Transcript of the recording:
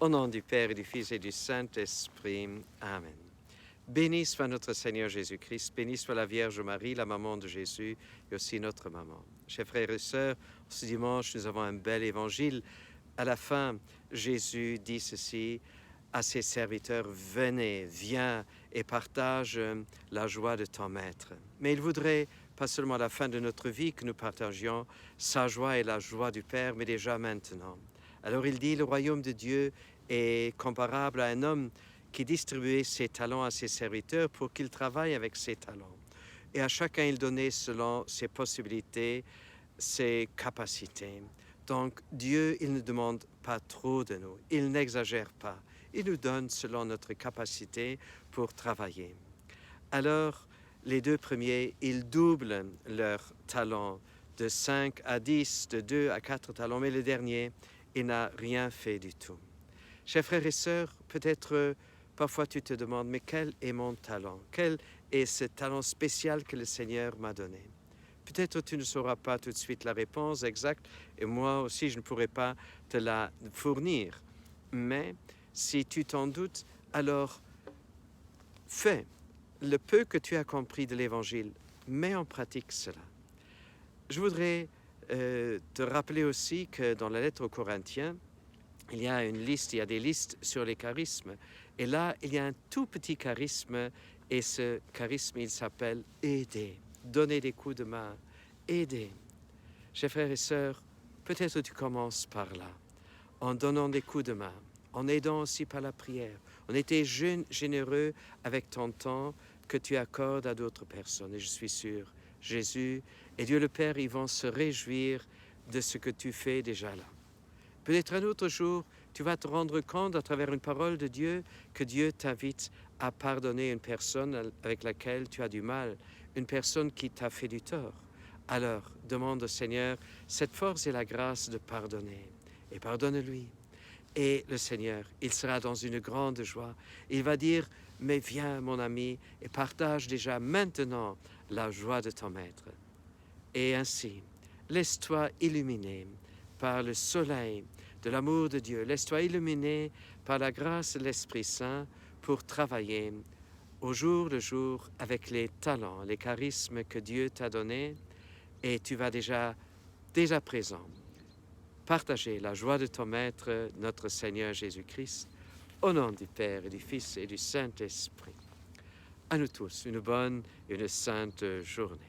Au nom du Père et du Fils et du Saint-Esprit. Amen. Béni soit notre Seigneur Jésus-Christ, béni soit la Vierge Marie, la maman de Jésus, et aussi notre maman. Chers frères et sœurs, ce dimanche, nous avons un bel évangile. À la fin, Jésus dit ceci à ses serviteurs, venez, viens et partage la joie de ton Maître. Mais il voudrait, pas seulement à la fin de notre vie, que nous partagions sa joie et la joie du Père, mais déjà maintenant. Alors il dit, le royaume de Dieu est comparable à un homme qui distribuait ses talents à ses serviteurs pour qu'ils travaillent avec ses talents. Et à chacun, il donnait selon ses possibilités, ses capacités. Donc Dieu, il ne demande pas trop de nous, il n'exagère pas. Il nous donne selon notre capacité pour travailler. Alors, les deux premiers, ils doublent leurs talents de 5 à 10, de 2 à 4 talents, mais le dernier, il n'a rien fait du tout. Chers frères et sœurs, peut-être parfois tu te demandes, mais quel est mon talent? Quel est ce talent spécial que le Seigneur m'a donné? Peut-être tu ne sauras pas tout de suite la réponse exacte, et moi aussi je ne pourrai pas te la fournir. Mais si tu t'en doutes, alors fais le peu que tu as compris de l'Évangile, mets en pratique cela. Je voudrais te rappeler aussi que dans la lettre aux Corinthiens, il y a une liste, il y a des listes sur les charismes. Et là, il y a un tout petit charisme, et ce charisme, il s'appelle aider, donner des coups de main, aider. Chers frères et sœurs, peut-être tu commences par là, en donnant des coups de main, en aidant aussi par la prière, en étant généreux avec ton temps que tu accordes à d'autres personnes. Et je suis sûr, Jésus et Dieu le Père, ils vont se réjouir de ce que tu fais déjà là. Peut-être un autre jour, tu vas te rendre compte à travers une parole de Dieu que Dieu t'invite à pardonner une personne avec laquelle tu as du mal, une personne qui t'a fait du tort. Alors, demande au Seigneur cette force et la grâce de pardonner. Et pardonne-lui. Et le Seigneur, il sera dans une grande joie. Il va dire, mais viens mon ami et partage déjà maintenant la joie de ton Maître. Et ainsi, laisse-toi illuminer par le soleil de l'amour de Dieu. Laisse-toi illuminer par la grâce de l'Esprit Saint pour travailler au jour le jour avec les talents, les charismes que Dieu t'a donnés. Et tu vas déjà présent, partager la joie de ton Maître, notre Seigneur Jésus-Christ, au nom du Père et du Fils et du Saint-Esprit. À nous tous, une bonne et une sainte journée.